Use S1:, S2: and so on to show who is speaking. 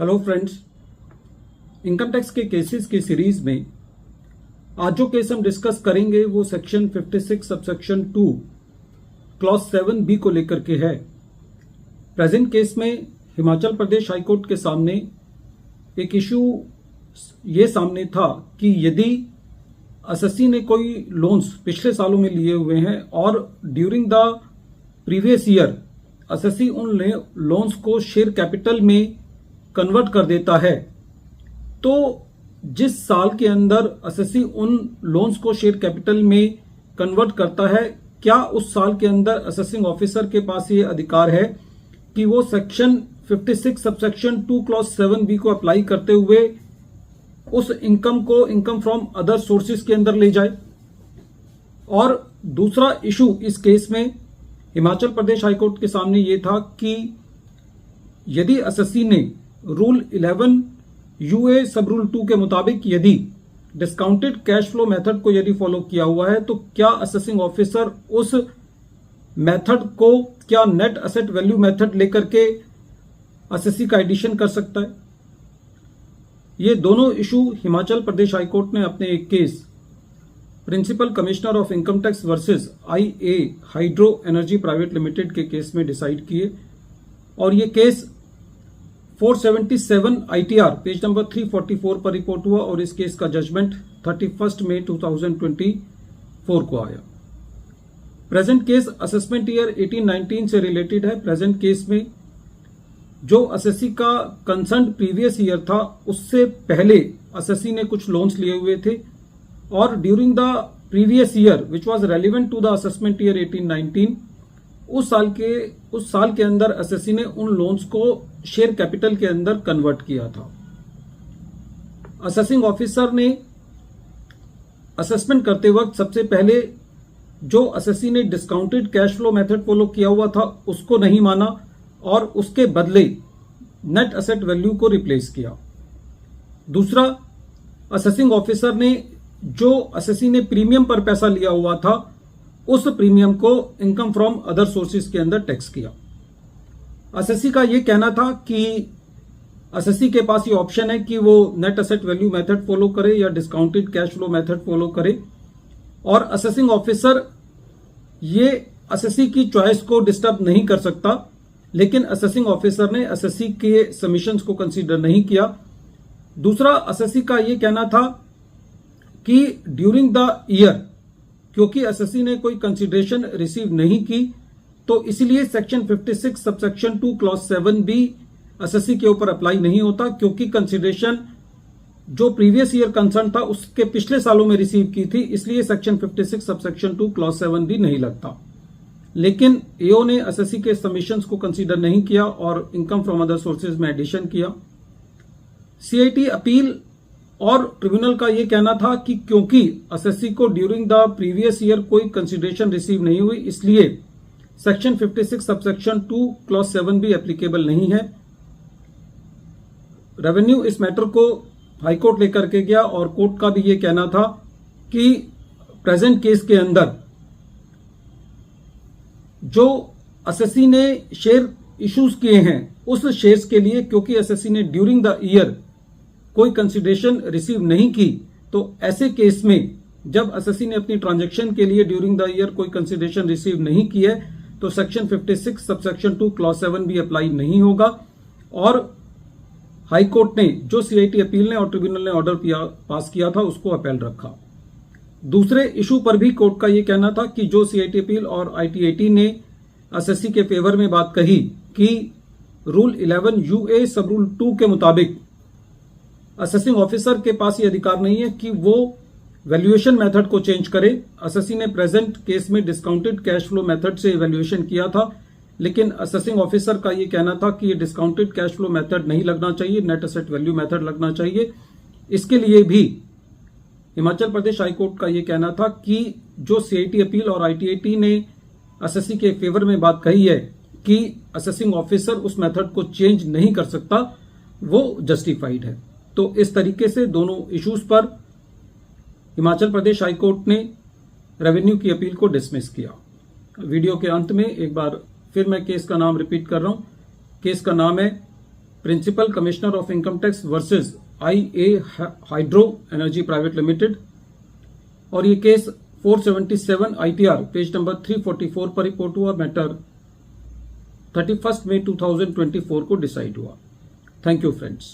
S1: Hello friends, income tax के cases की series में आज जो केस हम डिस्कस करेंगे वो सेक्शन 56 सबसेक्शन 2 क्लॉज 7B को लेकर के है। प्रेजेंट केस में हिमाचल प्रदेश हाईकोर्ट के सामने एक इशू ये सामने था कि यदि एसएससी ने कोई लोन्स पिछले सालों में लिए हुए हैं और during the previous year SSC उन लोन्स को शेयर कैपिटल में कन्वर्ट कर देता है, तो जिस साल के अंदर एसएससी उन लोन्स को शेयर कैपिटल में कन्वर्ट करता है, क्या उस साल के अंदर असेसिंग ऑफिसर के पास ये अधिकार है कि वो सेक्शन 56 सबसेक्शन 2 क्लॉज 7B को अप्लाई करते हुए उस इनकम को इनकम फ्रॉम अदर सोर्सेज के अंदर ले जाए। और दूसरा इशू इस केस में हिमाचल प्रदेश हाईकोर्ट के सामने ये था कि यदि एसएससी ने रूल 11 यूए सब रूल 2 के मुताबिक यदि डिस्काउंटेड कैश फ्लो मेथड को यदि फॉलो किया हुआ है, तो क्या असेसिंग ऑफिसर उस मेथड को क्या नेट एसेट वैल्यू मेथड लेकर के एसएससी का एडिशन कर सकता है। ये दोनों इशू हिमाचल प्रदेश हाईकोर्ट ने अपने एक case principal commissioner of income tax versus IA hydro energy private limited के केस में डिसाइड किए और ये केस 477 ITR पेज नंबर 344 पर रिपोर्ट हुआ और इस केस का जजमेंट 31 मई 2024 को आया। प्रेजेंट केस असेसमेंट ईयर 18-19 से रिलेटेड है। प्रेजेंट केस में जो एसएससी का कंसर्न प्रीवियस ईयर था उससे पहले एसएससी ने कुछ लोन्स लिए हुए थे और during the previous year which was relevant to the assessment year 18-19 उस साल के अंदर एसएससी ने उन लोन्स को शेयर कैपिटल के अंदर कन्वर्ट किया था। असेसिंग ऑफिसर ने असेसमेंट करते वक्त सबसे पहले जो एसएससी ने discounted cash flow method follow किया हुआ था उसको नहीं माना और उसके बदले नेट एसेट वैल्यू को रिप्लेस किया। दूसरा, असेसिंग ऑफिसर ने जो एसएससी ने प्रीमियम पर पैसा लिया हुआ था उस प्रीमियम को इनकम फ्रॉम अदर सोर्सेज के अंदर टैक्स किया। एसएससी का यह कहना था कि एसएससी के पास ये ऑप्शन है कि वो net asset value method follow करे या discounted cash flow method follow करे और असेसिंग ऑफिसर ये एसएससी की चॉइस को डिस्टर्ब नहीं कर सकता, लेकिन असेसिंग ऑफिसर ने एसएससी के सबमिशंस को कंसीडर नहीं किया। दूसरा, एसएससी का यह कहना था कि ड्यूरिंग द ईयर क्योंकि एसएससी ने कोई कंसीडरेशन रिसीव नहीं की तो इसलिए section 56 subsection 2 clause 7B SSC के ऊपर अप्लाई नहीं होता, क्योंकि कंसीडरेशन जो प्रीवियस ईयर कंसर्न था उसके पिछले सालों में रिसीव की थी, इसलिए सेक्शन 56 सबसेक्शन 2 क्लॉज 7B नहीं लगता। लेकिन एओ ने एसएससी के सबमिशंस को कंसीडर नहीं किया और इनकम फ्रॉम अदर सोर्सेज में एडिशन किया। सीआईटी अपील और ट्रिब्यूनल का यह कहना था कि क्योंकि एसएससी को ड्यूरिंग द प्रीवियस ईयर कोई कंसीडरेशन रिसीव नहीं हुई, इसलिए section 56 subsection 2 clause 7B applicable नहीं है। रेवेन्यू इस मैटर को हाईकोर्ट लेकर के गया और कोर्ट का भी यह कहना था कि प्रेजेंट केस के अंदर जो एसएससी ने शेयर इश्यूज किए हैं उस शेयर्स के लिए क्योंकि एसएससी ने ड्यूरिंग द ईयर कोई कंसीडरेशन रिसीव नहीं की, तो ऐसे केस में जब एसएससी ने अपनी ट्रांजैक्शन के लिए ड्यूरिंग द ईयर कोई कंसीडरेशन रिसीव नहीं की है तो section 56 subsection 2 clause 7B apply नहीं होगा। और हाई कोर्ट ने जो सीआईटी अपील ने और ट्रिब्यूनल ने ऑर्डर पास किया था उसको अपील रखा। दूसरे इशू पर भी कोर्ट का यह कहना था कि जो सीआईटी अपील और IT-80 ने एसएससी के फेवर में बात कही कि रूल 11 यूए सब रूल 2 के मुताबिक असेसिंग ऑफिसर के पास ये अधिकार नहीं है कि वो वैल्यूएशन मेथड को चेंज करे। एसएससी ने प्रेजेंट केस में डिस्काउंटेड कैश फ्लो मेथड से वैल्यूएशन किया था, लेकिन असेसिंग ऑफिसर का ये कहना था कि ये डिस्काउंटेड कैश फ्लो मेथड नहीं लगना चाहिए, नेट एसेट वैल्यू मेथड लगना चाहिए। इसके लिए भी हिमाचल प्रदेश हाईकोर्ट का ये कहना था कि जो सीआईटी अपील और IT-80 ने एसएससी के फेवर में बात कही है कि असेसिंग ऑफिसर उस मेथड को चेंज नहीं कर सकता, वो जस्टिफाइड है। तो इस तरीके से दोनों इश्यूज पर हिमाचल प्रदेश हाईकोर्ट ने रेवेन्यू की अपील को डिसमिस किया। वीडियो के अंत में एक बार फिर मैं केस का नाम रिपीट कर रहा हूं। केस का नाम है principal commissioner of income tax versus IA hydro energy private limited, और ये केस 477 ITR पेज नंबर 344 पर रिपोर्ट हुआ। मैटर 31 मई 2024 को डिसाइड हुआ। Thank you friends.